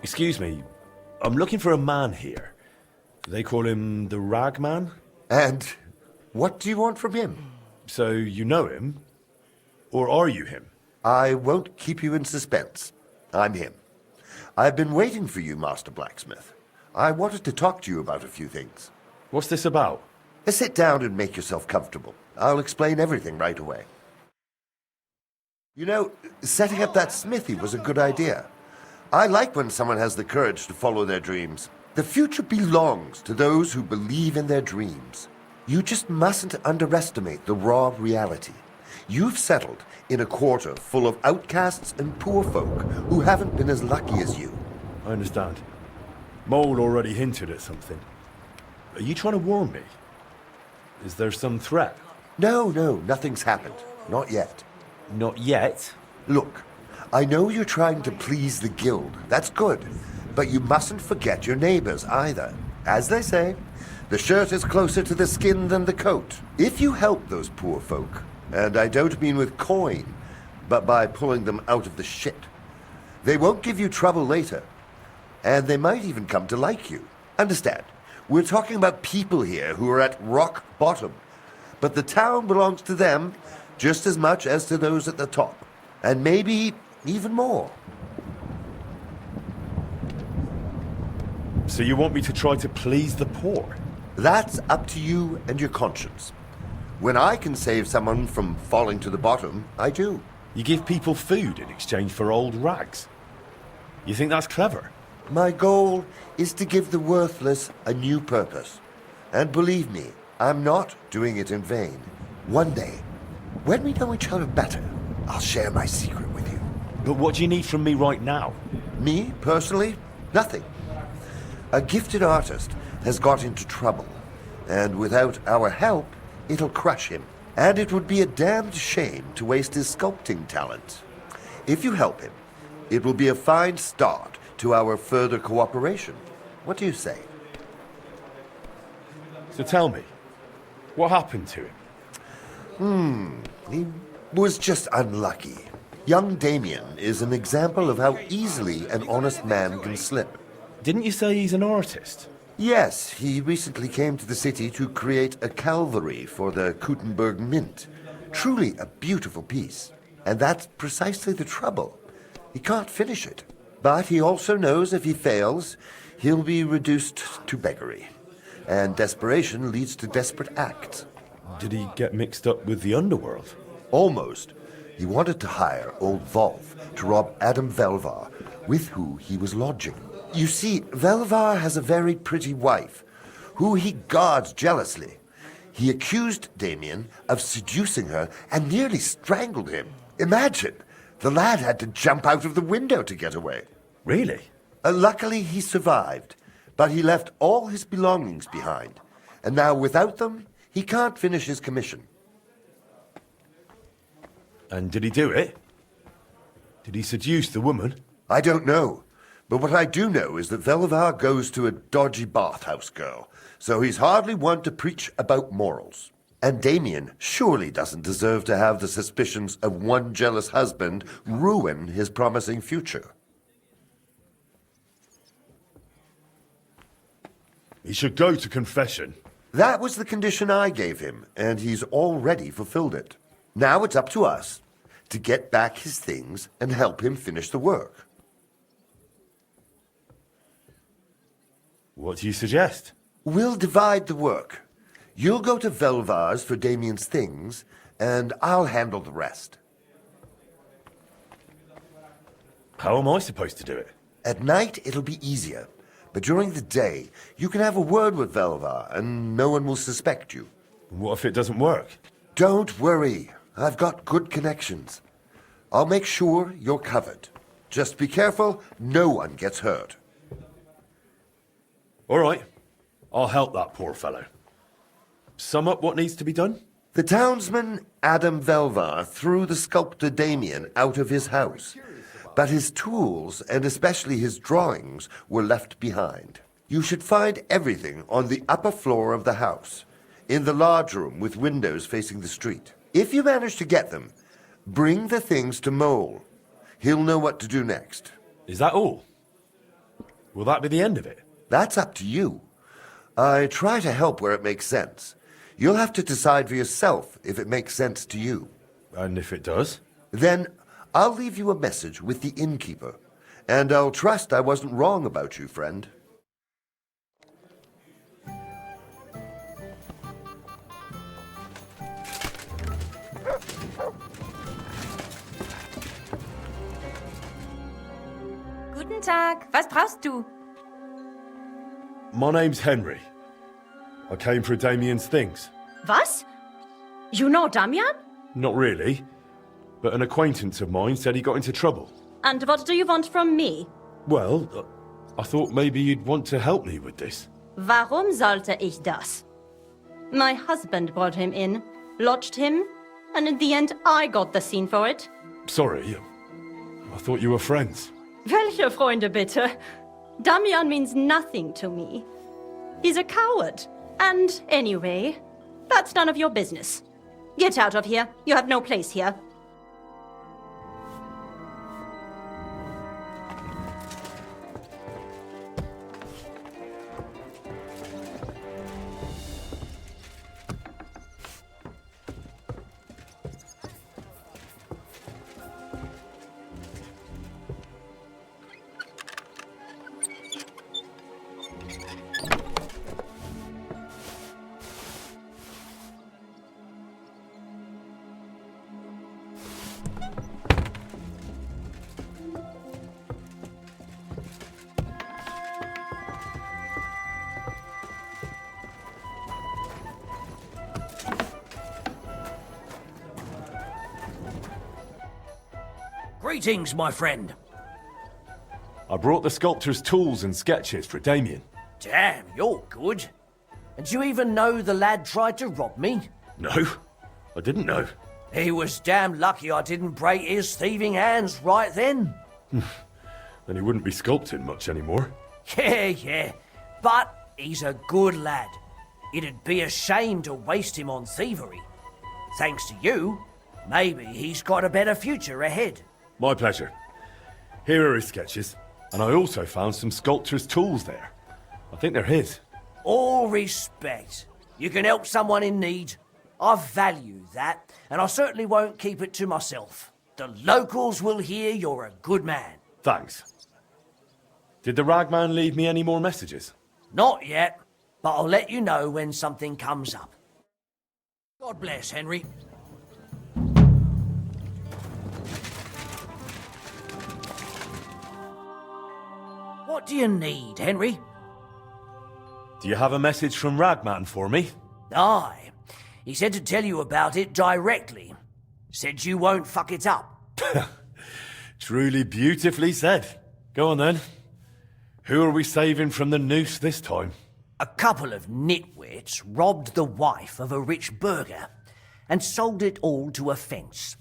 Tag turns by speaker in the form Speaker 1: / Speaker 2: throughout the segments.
Speaker 1: Excuse me, I'm looking for a man here. They call him the Ragman?
Speaker 2: And what do you want from him?
Speaker 1: So you know him? Or are you him?
Speaker 2: I won't keep you in suspense. I'm him. I've been waiting for you, Master Blacksmith. I wanted to talk to you about a few things.
Speaker 1: What's this about?
Speaker 2: Sit down and make yourself comfortable. I'll explain everything right away. You know, setting up that smithy was a good idea. I like when someone has the courage to follow their dreams. The future belongs to those who believe in their dreams. You just mustn't underestimate the raw reality. You've settled in a quarter full of outcasts and poor folk who haven't been as lucky as you.
Speaker 1: I understand. Mole already hinted at something. Are you trying to warn me? Is there some threat?
Speaker 2: No, nothing's happened. Not yet.
Speaker 1: Not yet.
Speaker 2: Look, I know you're trying to please the guild. That's good. But you mustn't forget your neighbors either. As they say, the shirt is closer to the skin than the coat. If you help those poor folk, and I don't mean with coin, but by pulling them out of the shit, they won't give you trouble later. And they might even come to like you. Understand, we're talking about people here who are at rock bottom. But the town belongs to them just as much as to those at the top. And maybe even more.
Speaker 1: So you want me to try to please the poor?
Speaker 2: That's up to you and your conscience. When I can save someone from falling to the bottom, I do.
Speaker 1: You give people food in exchange for old rags. You think that's clever?
Speaker 2: My goal is to give the worthless a new purpose. And believe me, I'm not doing it in vain. One day, when we know each other better, I'll share my secret with you.
Speaker 1: But what do you need from me right now?
Speaker 2: Me, personally? Nothing. A gifted artist has got into trouble, and without our help, it'll crush him. And it would be a damned shame to waste his sculpting talent. If you help him, it will be a fine start to our further cooperation. What do you say?
Speaker 1: So tell me, what happened to him?
Speaker 2: He was just unlucky. Young Damien is an example of how easily an honest man can slip.
Speaker 1: Didn't you say he's an artist?
Speaker 2: Yes, he recently came to the city to create a Calvary for the Kuttenberg Mint. Truly a beautiful piece. And that's precisely the trouble. He can't finish it. But he also knows if he fails, he'll be reduced to beggary. And desperation leads to desperate acts.
Speaker 1: Did he get mixed up with the underworld?
Speaker 2: Almost. He wanted to hire old Wolf to rob Adam Velvar, with who he was lodging. You see, Velvar has a very pretty wife, who he guards jealously. He accused Damien of seducing her and nearly strangled him. Imagine! The lad had to jump out of the window to get away.
Speaker 1: Really?
Speaker 2: Luckily, he survived, but he left all his belongings behind. And now, without them, he can't finish his commission.
Speaker 1: And did he do it? Did he seduce the woman?
Speaker 2: I don't know. But what I do know is that Velvar goes to a dodgy bathhouse girl, so he's hardly one to preach about morals. And Damien surely doesn't deserve to have the suspicions of one jealous husband ruin his promising future.
Speaker 1: He should go to confession.
Speaker 2: That was the condition I gave him, and he's already fulfilled it. Now it's up to us to get back his things and help him finish the work.
Speaker 1: What do you suggest?
Speaker 2: We'll divide the work. You'll go to Velvar's for Damien's things, and I'll handle the rest.
Speaker 1: How am I supposed to do it?
Speaker 2: At night, it'll be easier. But during the day, you can have a word with Velvar, and no one will suspect you.
Speaker 1: What if it doesn't work?
Speaker 2: Don't worry. I've got good connections. I'll make sure you're covered. Just be careful, no one gets hurt.
Speaker 1: All right. I'll help that poor fellow. Sum up what needs to be done?
Speaker 2: The townsman Adam Velvar threw the sculptor Damien out of his house, but his tools, and especially his drawings, were left behind. You should find everything on the upper floor of the house, in the large room with windows facing the street. If you manage to get them, bring the things to Mole. He'll know what to do next.
Speaker 1: Is that all? Will that be the end of it?
Speaker 2: That's up to you. I try to help where it makes sense. You'll have to decide for yourself if it makes sense to you.
Speaker 1: And if it does?
Speaker 2: Then I'll leave you a message with the innkeeper, and I'll trust I wasn't wrong about you, friend.
Speaker 3: Guten Tag, was brauchst du?
Speaker 1: My name's Henry. I came for Damien's things.
Speaker 3: Was? You know Damian?
Speaker 1: Not really, but an acquaintance of mine said he got into trouble.
Speaker 3: And what do you want from me?
Speaker 1: Well, I thought maybe you'd want to help me with this.
Speaker 3: Warum sollte ich das? My husband brought him in, lodged him, and in the end I got the scene for it.
Speaker 1: Sorry, I thought you were friends.
Speaker 3: Welche Freunde bitte? Damian means nothing to me. He's a coward. And anyway, that's none of your business. Get out of here. You have no place here.
Speaker 4: Greetings, my friend.
Speaker 1: I brought the sculptor's tools and sketches for Damien.
Speaker 4: Damn, you're good. And do you even know the lad tried to rob me?
Speaker 1: No, I didn't know.
Speaker 4: He was damn lucky I didn't break his thieving hands right then.
Speaker 1: Then he wouldn't be sculpting much anymore.
Speaker 4: Yeah. But he's a good lad. It'd be a shame to waste him on thievery. Thanks to you, maybe he's got a better future ahead.
Speaker 1: My pleasure. Here are his sketches, and I also found some sculptor's tools there. I think they're his.
Speaker 4: All respect. You can help someone in need. I value that, and I certainly won't keep it to myself. The locals will hear you're a good man.
Speaker 1: Thanks. Did the Ragman leave me any more messages?
Speaker 4: Not yet, but I'll let you know when something comes up. God bless, Henry. What do you need, Henry?
Speaker 1: Do you have a message from Ragman for me?
Speaker 4: Aye. He said to tell you about it directly. Said you won't fuck it up.
Speaker 1: Truly beautifully said. Go on then. Who are we saving from the noose this time?
Speaker 4: A couple of nitwits robbed the wife of a rich burgher and sold it all to a fence.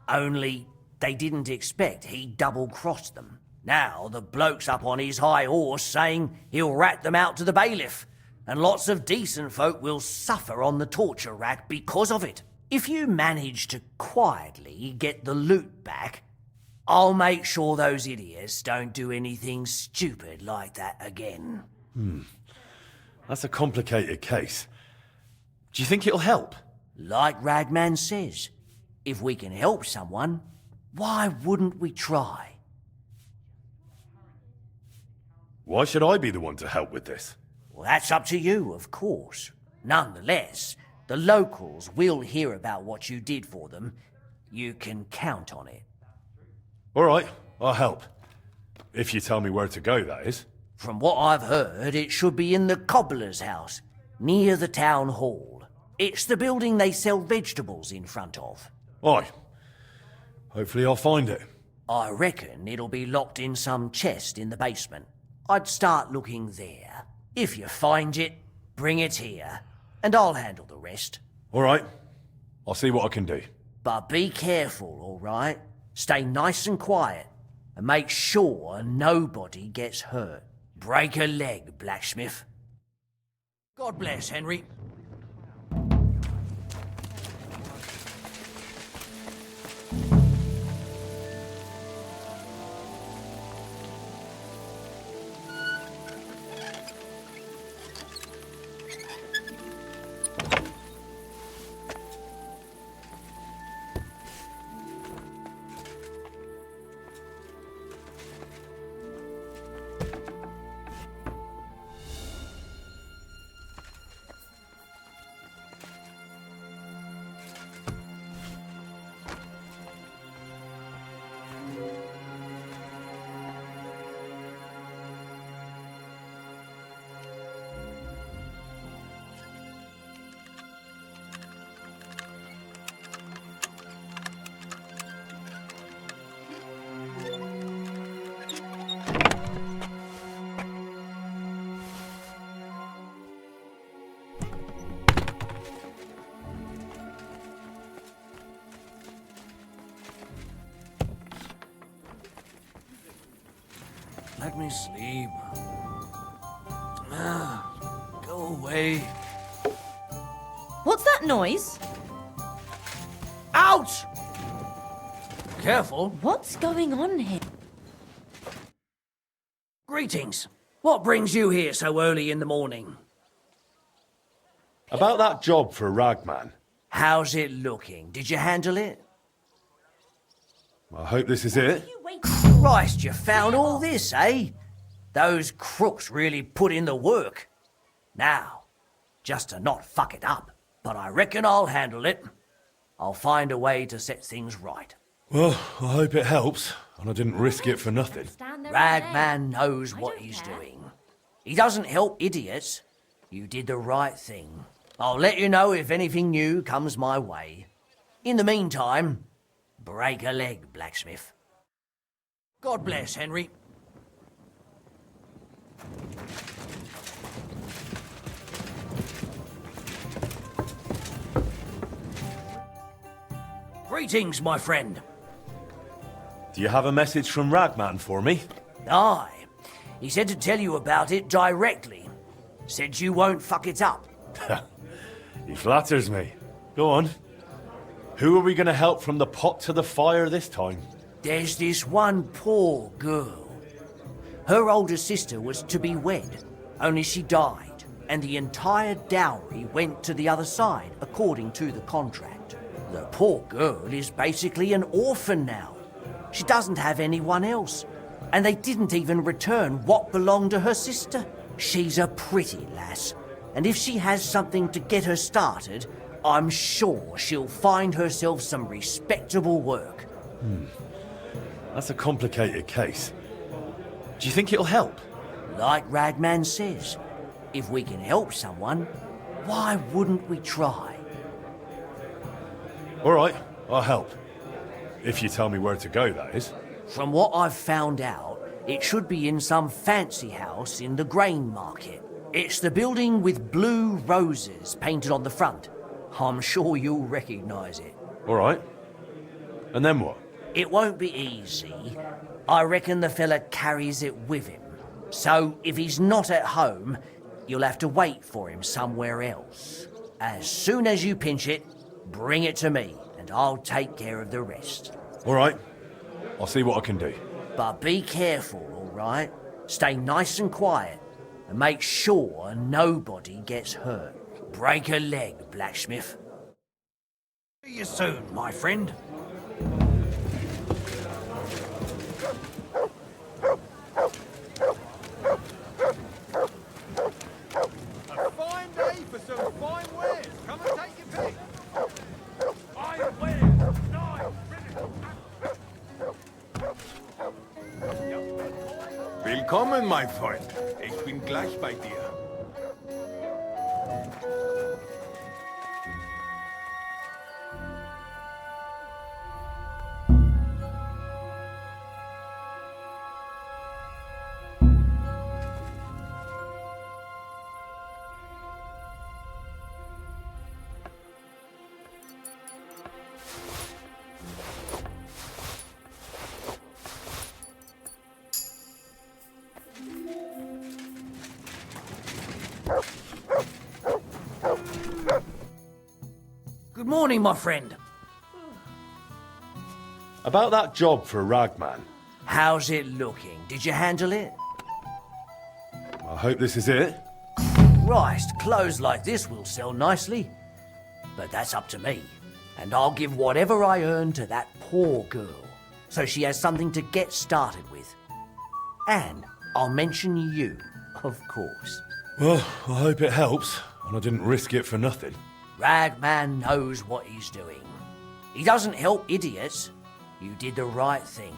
Speaker 4: Only they didn't expect he'd double-crossed them. Now the bloke's up on his high horse saying he'll rat them out to the bailiff, and lots of decent folk will suffer on the torture rack because of it. If you manage to quietly get the loot back, I'll make sure those idiots don't do anything stupid like that again.
Speaker 1: That's a complicated case. Do you think it'll help?
Speaker 4: Like Ragman says, if we can help someone, why wouldn't we try?
Speaker 1: Why should I be the one to help with this?
Speaker 4: Well, that's up to you, of course. Nonetheless, the locals will hear about what you did for them. You can count on it.
Speaker 1: All right, I'll help. If you tell me where to go, that is.
Speaker 4: From what I've heard, it should be in the cobbler's house, near the town hall. It's the building they sell vegetables in front of.
Speaker 1: Aye. Hopefully I'll find it.
Speaker 4: I reckon it'll be locked in some chest in the basement. I'd start looking there. If you find it, bring it here, and I'll handle the rest.
Speaker 1: All right. I'll see what I can do.
Speaker 4: But be careful, all right? Stay nice and quiet, and make sure nobody gets hurt. Break a leg, blacksmith. God bless, Henry. let me sleep. Go away.
Speaker 5: What's that noise?
Speaker 4: Ouch! Careful.
Speaker 5: What's going on here?
Speaker 4: Greetings. What brings you here so early in the morning?
Speaker 1: About that job for Ragman.
Speaker 4: How's it looking? Did you handle it?
Speaker 1: I hope this is it.
Speaker 4: Christ, you found all this, eh? Those crooks really put in the work. Now, just to not fuck it up, but I reckon I'll handle it. I'll find a way to set things right.
Speaker 1: Well, I hope it helps, and I didn't risk it for nothing.
Speaker 4: Ragman knows what he's doing. He doesn't help idiots. You did the right thing. I'll let you know if anything new comes my way. In the meantime, break a leg, blacksmith. God bless, Henry. Greetings, my friend.
Speaker 1: Do you have a message from Ragman for me?
Speaker 4: Aye. He said to tell you about it directly. Said you won't fuck it up.
Speaker 1: He flatters me. Go on. Who are we going to help from the pot to the fire this time?
Speaker 4: There's this one poor girl. Her older sister was to be wed, only she died, and the entire dowry went to the other side, according to the contract. The poor girl is basically an orphan now. She doesn't have anyone else, and they didn't even return what belonged to her sister. She's a pretty lass, and if she has something to get her started, I'm sure she'll find herself some respectable work.
Speaker 1: That's a complicated case. Do you think it'll help?
Speaker 4: Like Ragman says, if we can help someone, why wouldn't we try?
Speaker 1: All right, I'll help. If you tell me where to go, that is.
Speaker 4: From what I've found out, it should be in some fancy house in the grain market. It's the building with blue roses painted on the front. I'm sure you'll recognise it.
Speaker 1: All right. And then what?
Speaker 4: It won't be easy. I reckon the fella carries it with him. So if he's not at home, you'll have to wait for him somewhere else. As soon as you pinch it, bring it to me, and I'll take care of the rest.
Speaker 1: All right. I'll see what I can do.
Speaker 4: But be careful, all right? Stay nice and quiet, and make sure nobody gets hurt. Break a leg, blacksmith. See you soon, my friend.
Speaker 6: A fine day for some fine wares. Come and take your pick. Fine wares. Nice. Willkommen, mein Freund. Ich bin gleich bei dir.
Speaker 4: Good morning, my friend.
Speaker 1: About that job for Ragman.
Speaker 4: How's it looking? Did you handle it?
Speaker 1: I hope this is it.
Speaker 4: Christ, clothes like this will sell nicely. But that's up to me. And I'll give whatever I earn to that poor girl, so she has something to get started with. And I'll mention you, of course.
Speaker 1: Well, I hope it helps, and I didn't risk it for nothing.
Speaker 4: Ragman knows what he's doing. He doesn't help idiots. You did the right thing.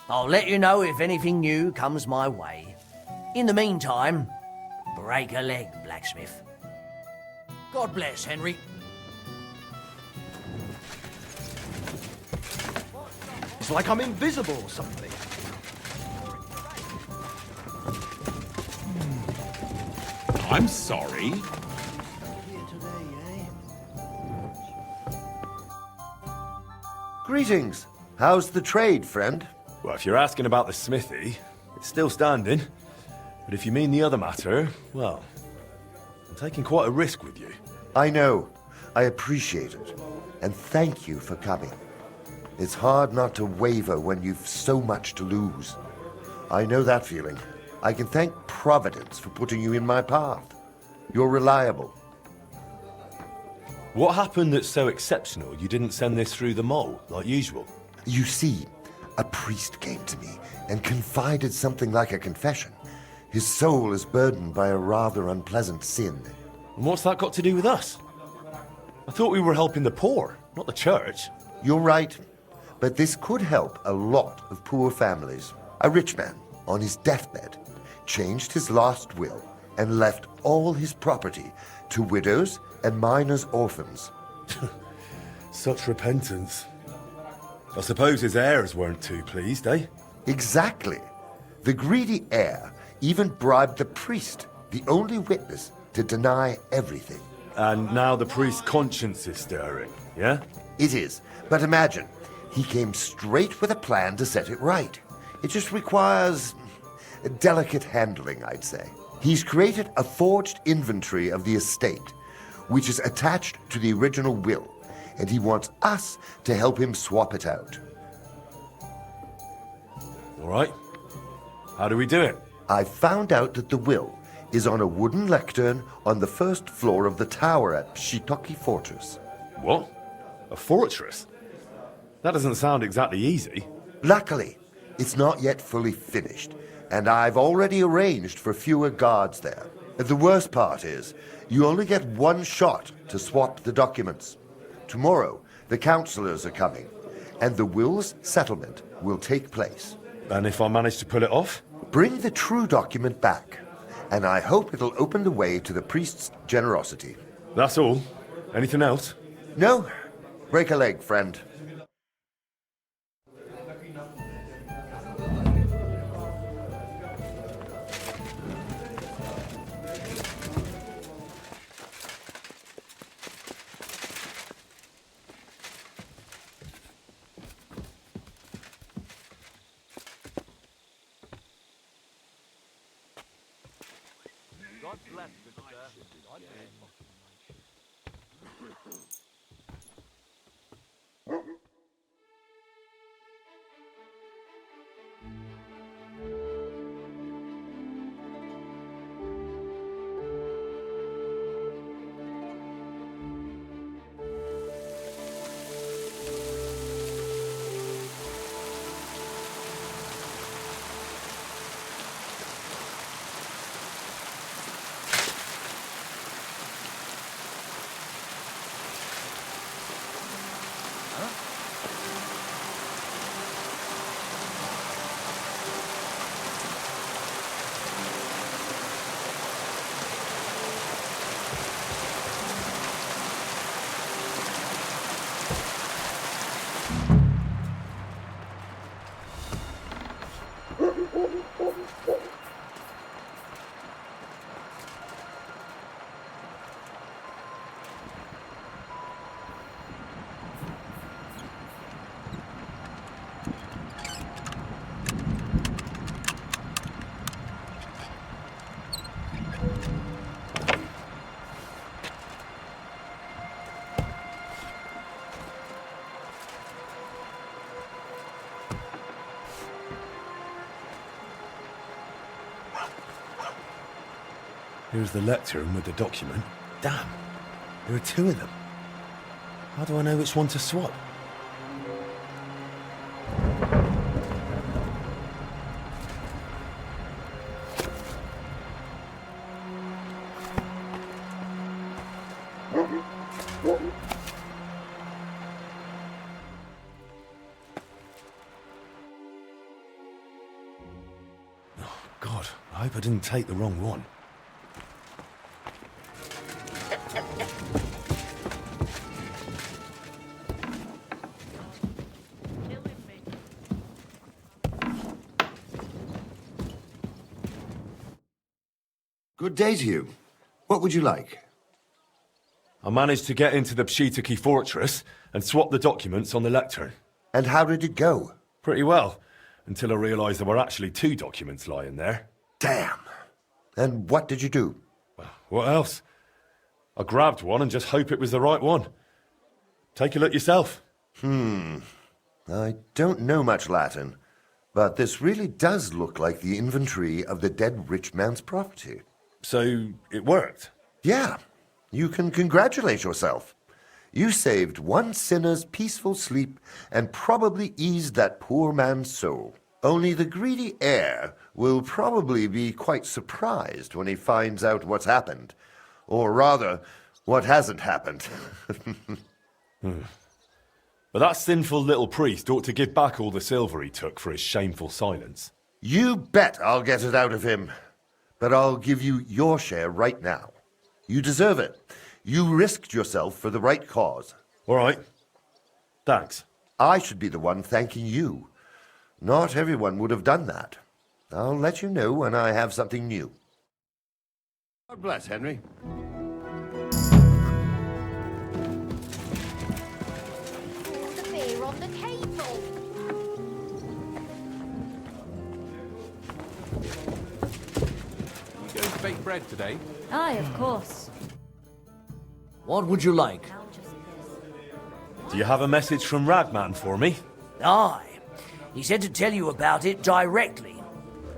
Speaker 4: I'll let you know if anything new comes my way. In the meantime, break a leg, blacksmith. God bless, Henry.
Speaker 6: It's like I'm invisible or something. I'm sorry.
Speaker 2: Greetings. How's the trade, friend?
Speaker 1: Well, if you're asking about the smithy, It's still standing. But if you mean the other matter, well, I'm taking quite a risk with you.
Speaker 2: I know. I appreciate it. And thank you for coming. It's hard not to waver when you've so much to lose. I know that feeling. I can thank Providence for putting you in my path. You're reliable.
Speaker 1: What happened that's so exceptional you didn't send this through the mole, like usual?
Speaker 2: You see, a priest came to me and confided something like a confession. His soul is burdened by a rather unpleasant sin.
Speaker 1: And what's that got to do with us? I thought we were helping the poor, not the church.
Speaker 2: You're right, but this could help a lot of poor families. A rich man, on his deathbed, changed his last will and left all his property to widows and minors' orphans.
Speaker 1: Such repentance. I suppose his heirs weren't too pleased, eh?
Speaker 2: Exactly. The greedy heir even bribed the priest, the only witness, to deny everything.
Speaker 1: And now the priest's conscience is stirring, yeah?
Speaker 2: It is, but imagine, he came straight with a plan to set it right. It just requires delicate handling, I'd say. He's created a forged inventory of the estate, which is attached to the original will, and he wants us to help him swap it out.
Speaker 1: All right. How do we do it?
Speaker 2: I found out that the will is on a wooden lectern on the first floor of the tower at Shitoki Fortress.
Speaker 1: What? A fortress? That doesn't sound exactly easy.
Speaker 2: Luckily, it's not yet fully finished, and I've already arranged for fewer guards there. The worst part is, you only get one shot to swap the documents. Tomorrow, the councillors are coming, and the will's settlement will take place.
Speaker 1: And if I manage to pull it off?
Speaker 2: Bring the true document back, and I hope it'll open the way to the priest's generosity.
Speaker 1: That's all? Anything else?
Speaker 2: No, break a leg, friend.
Speaker 1: Here's the lectern with the document. Damn, there are two of them. How do I know which one to swap? Oh, God, I hope I didn't take the wrong one.
Speaker 2: Good day to you. What would you like?
Speaker 1: I managed to get into the Pshitaki fortress and swap the documents on the lectern.
Speaker 2: And how did it go?
Speaker 1: Pretty well. until I realised there were actually 2 documents lying there.
Speaker 2: Damn. And what did you do?
Speaker 1: What else? I grabbed one and just hope it was the right one. Take a look yourself.
Speaker 2: I don't know much Latin, but this really does look like the inventory of the dead rich man's property.
Speaker 1: So, it worked?
Speaker 2: Yeah, you can congratulate yourself. You saved one sinner's peaceful sleep and probably eased that poor man's soul. Only the greedy heir will probably be quite surprised when he finds out what's happened. Or rather, what hasn't happened.
Speaker 1: But that sinful little priest ought to give back all the silver he took for his shameful silence.
Speaker 2: You bet I'll get it out of him. But I'll give you your share right now. You deserve it. You risked yourself for the right cause.
Speaker 1: All right. Thanks.
Speaker 2: I should be the one thanking you. Not everyone would have done that. I'll let you know when I have something new. God bless, Henry.
Speaker 7: The beer on the table.
Speaker 6: You going to bake bread today?
Speaker 5: Aye, of course.
Speaker 4: What would you like?
Speaker 1: Do you have a message from Ragman for me?
Speaker 4: Aye. He said to tell you about it directly.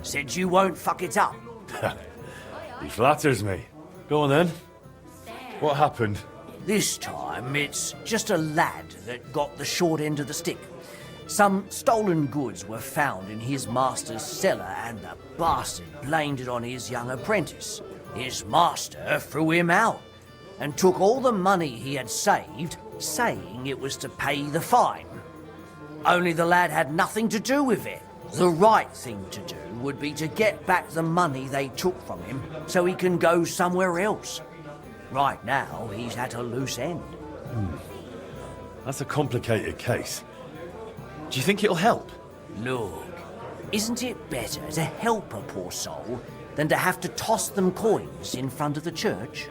Speaker 4: Said you won't fuck it up.
Speaker 1: He flatters me. Go on then. What happened?
Speaker 4: This time, it's just a lad that got the short end of the stick. Some stolen goods were found in his master's cellar, and the bastard blamed it on his young apprentice. His master threw him out and took all the money he had saved, saying it was to pay the fine. Only the lad had nothing to do with it. The right thing to do would be to get back the money they took from him so he can go somewhere else. Right now, he's at a loose end.
Speaker 1: That's a complicated case. Do you think it'll help?
Speaker 4: Look, isn't it better to help a poor soul than to have to toss them coins in front of the church?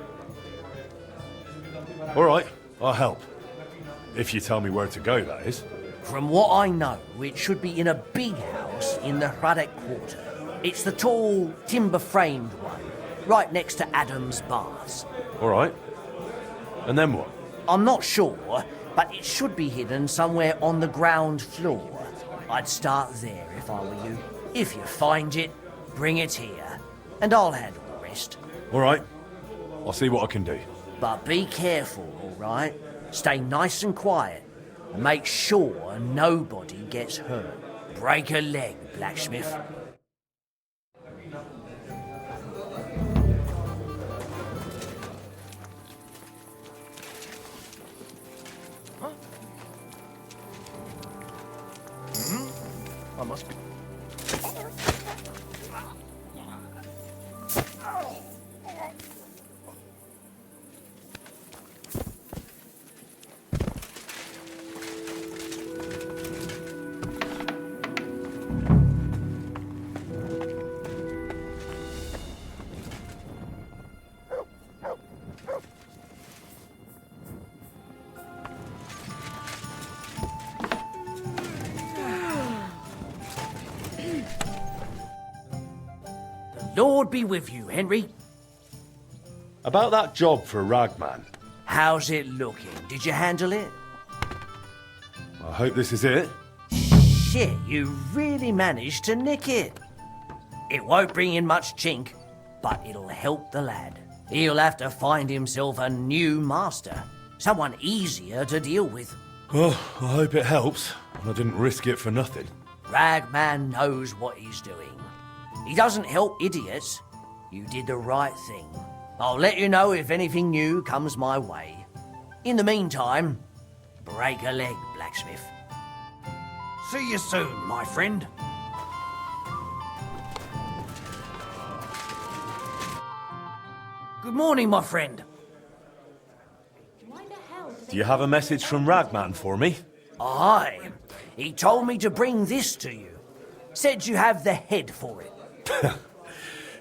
Speaker 1: All right, I'll help. If you tell me where to go, that is.
Speaker 4: From what I know, it should be in a big house in the Hradek Quarter. It's the tall, timber-framed one, right next to Adam's Baths.
Speaker 1: All right. And then what?
Speaker 4: I'm not sure, but it should be hidden somewhere on the ground floor. I'd start there if I were you. If you find it, bring it here, and I'll handle the rest.
Speaker 1: All right. I'll see what I can do.
Speaker 4: But be careful, all right? Stay nice and quiet. And make sure nobody gets hurt. Break a leg, blacksmith.
Speaker 6: I must be...
Speaker 4: Lord be with you, Henry.
Speaker 1: About that job for Ragman.
Speaker 4: How's it looking? Did you handle it?
Speaker 1: I hope this is it.
Speaker 4: Shit, you really managed to nick it. It won't bring in much chink, but it'll help the lad. He'll have to find himself a new master. Someone easier to deal with.
Speaker 1: Well, I hope it helps. I didn't risk it for nothing.
Speaker 4: Ragman knows what he's doing. He doesn't help idiots. You did the right thing. I'll let you know if anything new comes my way. In the meantime, break a leg, blacksmith. See you soon, my friend. Good morning, my friend.
Speaker 1: Do you have a message from Ragman for me?
Speaker 4: Aye. He told me to bring this to you. Said you have the head for it.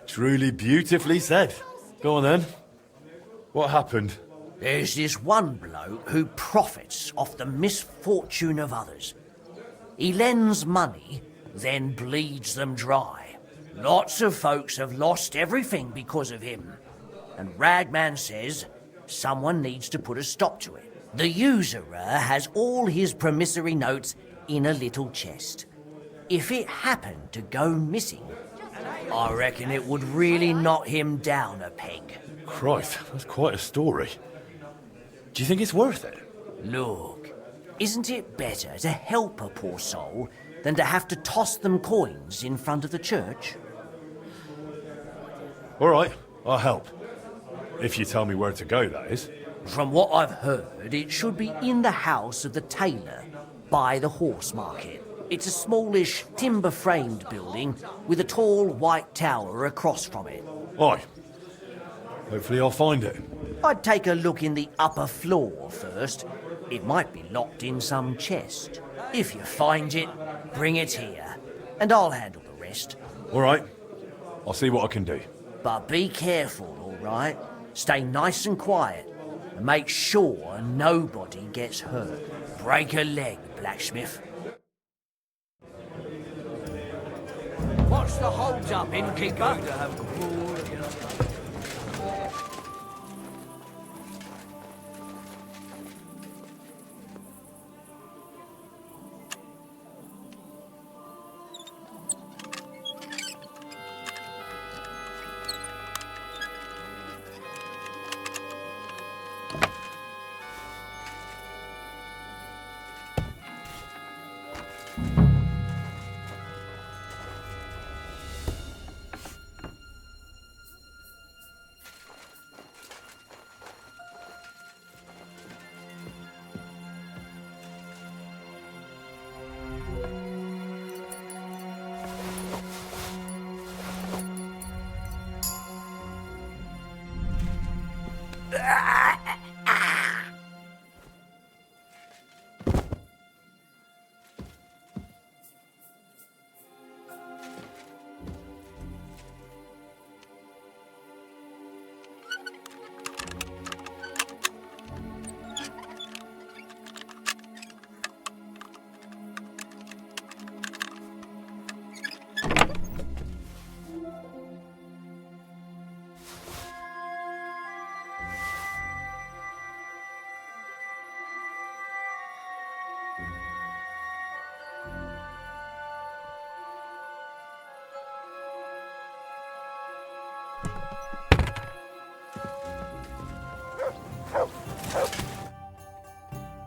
Speaker 1: Truly beautifully said. Go on then. What happened?
Speaker 4: There's this one bloke who profits off the misfortune of others. He lends money, then bleeds them dry. Lots of folks have lost everything because of him. And Ragman says someone needs to put a stop to it. The usurer has all his promissory notes in a little chest. If it happened to go missing, I reckon it would really knock him down a peg.
Speaker 1: Christ, that's quite a story. Do you think it's worth it?
Speaker 4: Look, isn't it better to help a poor soul than to have to toss them coins in front of the church?
Speaker 1: All right, I'll help. If you tell me where to go, that is.
Speaker 4: From what I've heard, it should be in the house of the tailor by the horse market. It's a smallish, timber-framed building with a tall white tower across from it.
Speaker 1: Aye. Hopefully I'll find it.
Speaker 4: I'd take a look in the upper floor first. It might be locked in some chest. If you find it, bring it here, and I'll handle the rest.
Speaker 1: All right. I'll see what I can do.
Speaker 4: But be careful, all right? Stay nice and quiet, and make sure nobody gets hurt. Break a leg, blacksmith. What's the hold-up, innkeeper?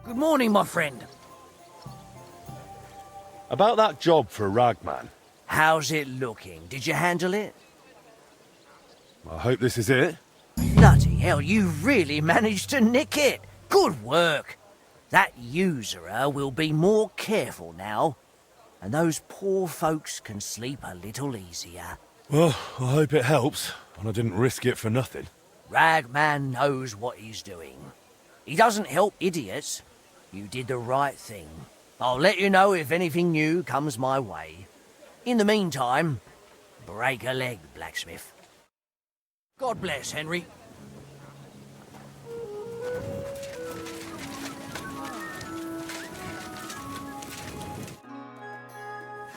Speaker 4: Good morning, my friend.
Speaker 1: About that job for Ragman.
Speaker 4: How's it looking? Did you handle it?
Speaker 1: I hope this is it.
Speaker 4: Bloody hell, you really managed to nick it. Good work. That usurer will be more careful now, and those poor folks can sleep a little easier.
Speaker 1: Well, I hope it helps, and I didn't risk it for nothing.
Speaker 4: Ragman knows what he's doing. He doesn't help idiots. You did the right thing. I'll let you know if anything new comes my way. In the meantime, break a leg, blacksmith. God bless, Henry.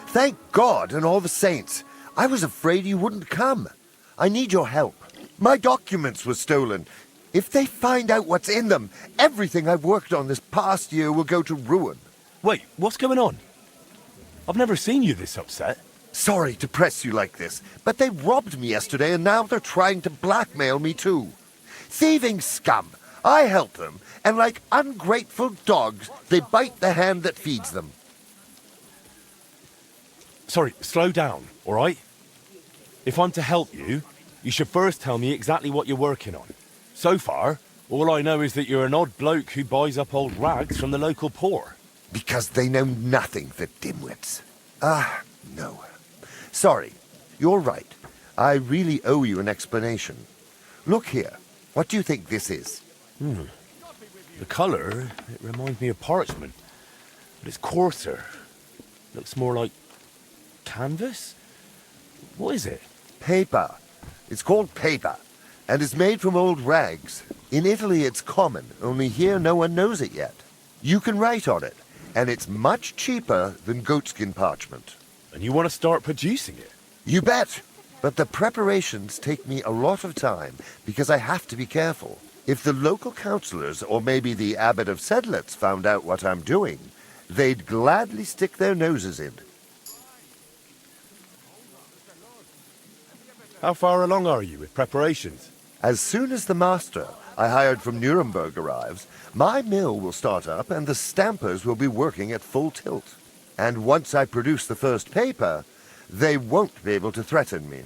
Speaker 2: Thank God and all the saints. I was afraid you wouldn't come. I need your help. My documents were stolen. If they find out what's in them, everything I've worked on this past year will go to ruin.
Speaker 1: Wait, what's going on? I've never seen you this upset.
Speaker 2: Sorry to press you like this, but they robbed me yesterday and now they're trying to blackmail me too. Thieving scum. I help them, and like ungrateful dogs, they bite the hand that feeds them.
Speaker 1: Sorry, slow down, all right? If I'm to help you, you should first tell me exactly what you're working on. So far, all I know is that you're an odd bloke who buys up old rags from the local poor.
Speaker 2: Because they know nothing, the dimwits. No. Sorry, you're right. I really owe you an explanation. Look here. What do you think this is?
Speaker 1: The colour, it reminds me of parchment, but it's coarser. Looks more like canvas? What is it?
Speaker 2: Paper. It's called paper, and it's made from old rags. In Italy it's common, only here no one knows it yet. You can write on it, and it's much cheaper than goatskin parchment.
Speaker 1: And you want to start producing it?
Speaker 2: You bet! But the preparations take me a lot of time because I have to be careful. If the local councillors or maybe the abbot of Sedlitz found out what I'm doing, they'd gladly stick their noses in.
Speaker 1: How far along are you with preparations?
Speaker 2: As soon as the master I hired from Nuremberg arrives, my mill will start up and the stampers will be working at full tilt. And once I produce the first paper, they won't be able to threaten me.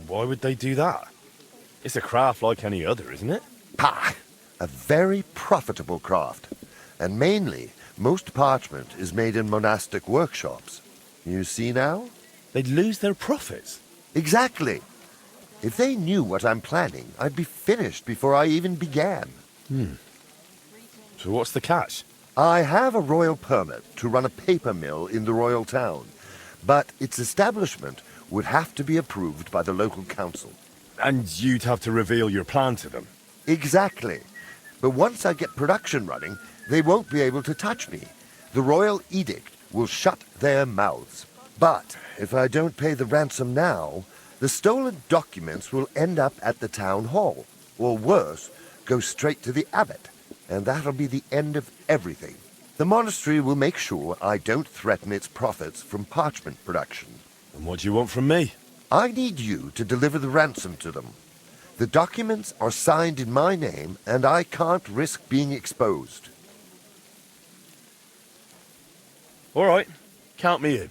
Speaker 1: Why would they do that? It's a craft like any other, isn't it?
Speaker 2: Pah! A very profitable craft. And mainly, most parchment is made in monastic workshops. You see now?
Speaker 1: They'd lose their profits.
Speaker 2: Exactly. If they knew what I'm planning, I'd be finished before I even began.
Speaker 1: So what's the catch?
Speaker 2: I have a royal permit to run a paper mill in the royal town, but its establishment would have to be approved by the local council.
Speaker 1: And you'd have to reveal your plan to them.
Speaker 2: Exactly. But once I get production running, they won't be able to touch me. The royal edict will shut their mouths. But if I don't pay the ransom now, the stolen documents will end up at the town hall, or worse, go straight to the abbot, and that'll be the end of everything. The monastery will make sure I don't threaten its profits from parchment production.
Speaker 1: And what do you want from me?
Speaker 2: I need you to deliver the ransom to them. The documents are signed in my name, and I can't risk being exposed.
Speaker 1: All right, count me in.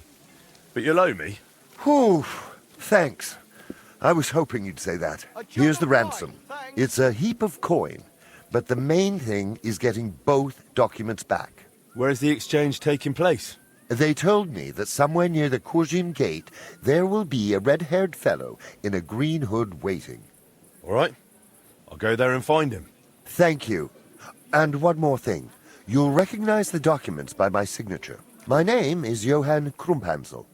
Speaker 1: But you'll owe me.
Speaker 2: Whew, thanks. I was hoping you'd say that. Here's the ransom. It's a heap of coin, but the main thing is getting both documents back.
Speaker 1: Where's the exchange taking place?
Speaker 2: They told me that somewhere near the Kurzim gate there will be a red-haired fellow in a green hood waiting.
Speaker 1: All right, I'll go there and find him.
Speaker 2: Thank you. And one more thing. You'll recognize the documents by my signature. My name is Johann Krumphansel.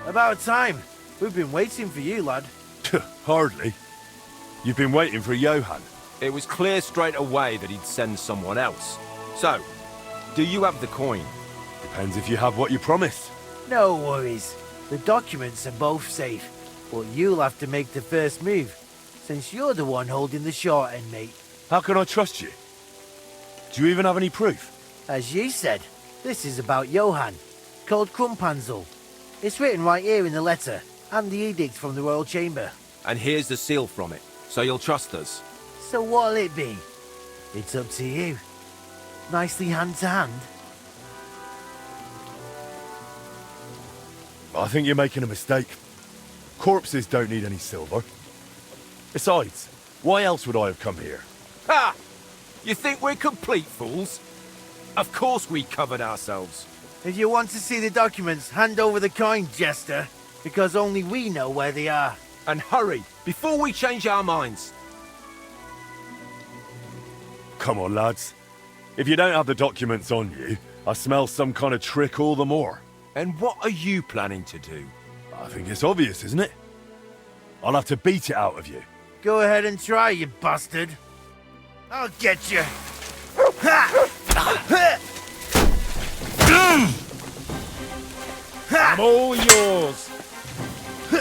Speaker 8: About time. We've been waiting for you, lad.
Speaker 1: Hardly. You've been waiting for Johann.
Speaker 6: It was clear straight away that he'd send someone else. So, do you have the coin?
Speaker 1: Depends if you have what you promised.
Speaker 8: No worries. The documents are both safe, but you'll have to make the first move, since you're the one holding the short end, mate.
Speaker 1: How can I trust you? Do you even have any proof?
Speaker 8: As you said, this is about Johann, called Krumphansel. It's written right here in the letter, and the edict from the Royal Chamber.
Speaker 6: And here's the seal from it, so you'll trust us.
Speaker 8: So what'll it be? It's up to you. Nicely hand to hand.
Speaker 1: I think you're making a mistake. Corpses don't need any silver. Besides, why else would I have come here?
Speaker 6: Ha! You think we're complete fools? Of course we covered ourselves.
Speaker 8: If you want to see the documents, hand over the coin, Jester, because only we know where they are.
Speaker 6: And hurry, before we change our minds.
Speaker 1: Come on, lads. If you don't have the documents on you, I smell some kind of trick all the more.
Speaker 6: And what are you planning to do?
Speaker 1: I think it's obvious, isn't it? I'll have to beat it out of you.
Speaker 8: Go ahead and try, you bastard. I'll get you.
Speaker 6: I'm all yours.
Speaker 8: You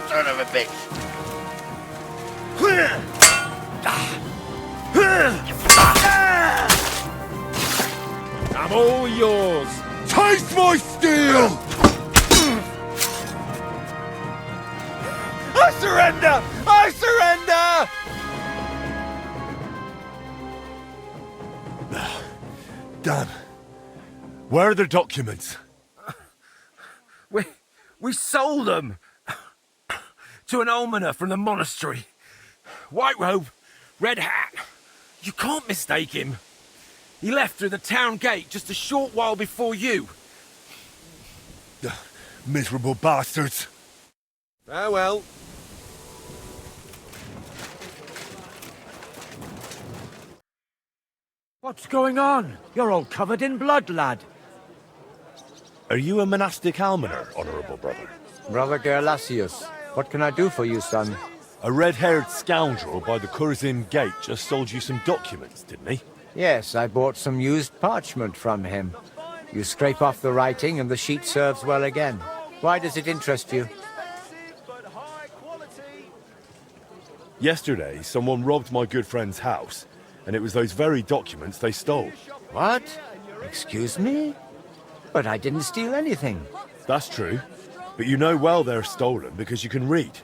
Speaker 8: son of a bitch.
Speaker 6: I'm all yours.
Speaker 1: Taste my steel!
Speaker 6: I surrender! I surrender!
Speaker 1: Damn. Where are the documents?
Speaker 6: We sold them to an almoner from the monastery. White robe, red hat. You can't mistake him. He left through the town gate just a short while before you.
Speaker 1: Miserable bastards.
Speaker 6: Farewell.
Speaker 8: What's going on? You're all covered in blood, lad.
Speaker 1: Are you a monastic almoner, honourable brother?
Speaker 9: Brother Gerlasius, what can I do for you, son?
Speaker 1: A red-haired scoundrel by the Curzin Gate just sold you some documents, didn't he?
Speaker 9: Yes, I bought some used parchment from him. You scrape off the writing and the sheet serves well again. Why does it interest you?
Speaker 1: Yesterday, someone robbed my good friend's house, and it was those very documents they stole.
Speaker 9: What? Excuse me? But I didn't steal anything.
Speaker 1: That's true, but you know well they're stolen because you can read.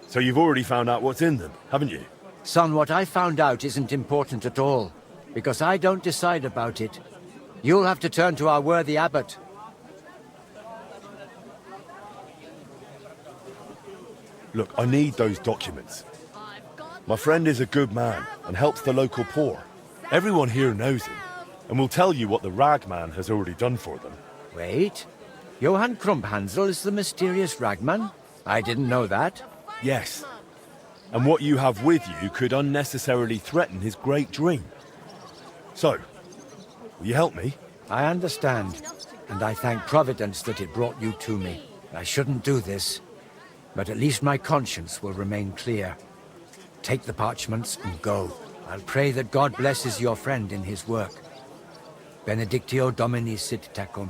Speaker 1: So you've already found out what's in them, haven't you?
Speaker 9: Son, what I found out isn't important at all, because I don't decide about it. You'll have to turn to our worthy abbot.
Speaker 1: Look, I need those documents. My friend is a good man and helps the local poor. Everyone here knows him, and will tell you what the Ragman has already done for them.
Speaker 9: Wait. Johann Krumphansel is the mysterious Ragman? I didn't know that.
Speaker 1: Yes, and what you have with you could unnecessarily threaten his great dream. So, will you help me?
Speaker 9: I understand, and I thank Providence that it brought you to me. I shouldn't do this, but at least my conscience will remain clear. Take the parchments and go. I'll pray that God blesses your friend in his work. Benedictio Domini sit tecum.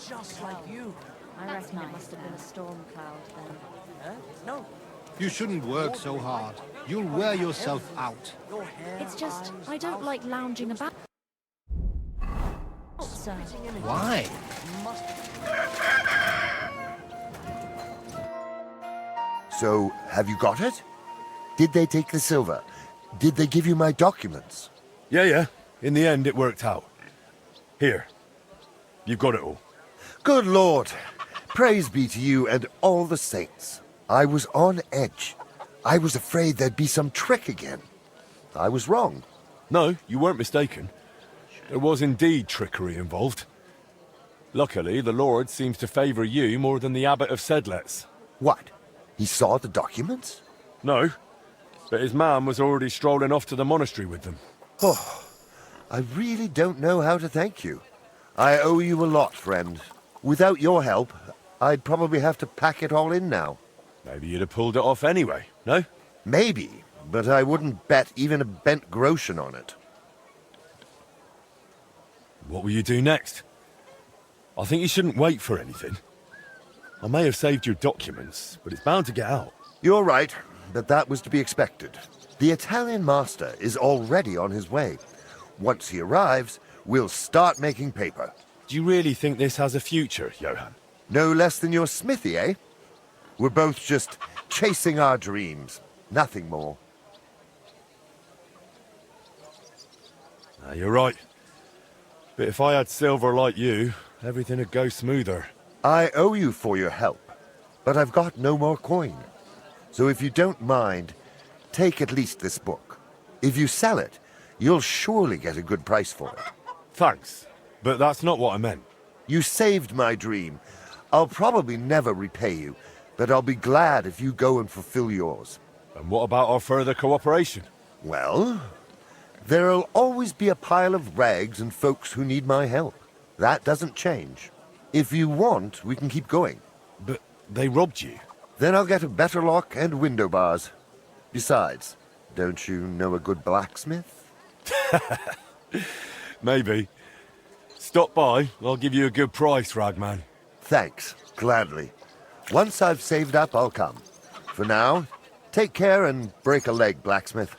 Speaker 8: Just like you.
Speaker 5: I reckon it must have been a storm cloud then.
Speaker 8: No.
Speaker 10: You shouldn't work so hard. You'll wear yourself out.
Speaker 5: It's just, I don't like lounging about. Sir.
Speaker 10: Why?
Speaker 2: So, have you got it? Did they take the silver? Did they give you my documents?
Speaker 1: Yeah. In the end, it worked out. Here. You've got it all.
Speaker 2: Good Lord! Praise be to you and all the saints. I was on edge. I was afraid there'd be some trick again. I was wrong.
Speaker 1: No, you weren't mistaken. There was indeed trickery involved. Luckily, the Lord seems to favour you more than the Abbot of Sedlitz.
Speaker 2: What? He saw the documents?
Speaker 1: No, but his man was already strolling off to the monastery with them.
Speaker 2: Oh, I really don't know how to thank you. I owe you a lot, friend. Without your help, I'd probably have to pack it all in now.
Speaker 1: Maybe you'd have pulled it off anyway, no?
Speaker 2: Maybe, but I wouldn't bet even a bent groschen on it.
Speaker 1: What will you do next? I think you shouldn't wait for anything. I may have saved your documents, but it's bound to get out.
Speaker 2: You're right, but that was to be expected. The Italian master is already on his way. Once he arrives, we'll start making paper.
Speaker 1: Do you really think this has a future, Johann?
Speaker 2: No less than your smithy, eh? We're both just chasing our dreams. Nothing more.
Speaker 1: You're right. But if I had silver like you, everything would go smoother.
Speaker 2: I owe you for your help, but I've got no more coin. So if you don't mind, take at least this book. If you sell it, you'll surely get a good price for it.
Speaker 1: Thanks, but that's not what I meant.
Speaker 2: You saved my dream. I'll probably never repay you, but I'll be glad if you go and fulfill yours.
Speaker 1: And what about our further cooperation?
Speaker 2: Well, there'll always be a pile of rags and folks who need my help. That doesn't change. If you want, we can keep going.
Speaker 1: But they robbed you.
Speaker 2: Then I'll get a better lock and window bars. Besides, don't you know a good blacksmith?
Speaker 1: Maybe. Stop by, I'll give you a good price, Ragman.
Speaker 2: Thanks, gladly. Once I've saved up, I'll come. For now, take care and break a leg, blacksmith.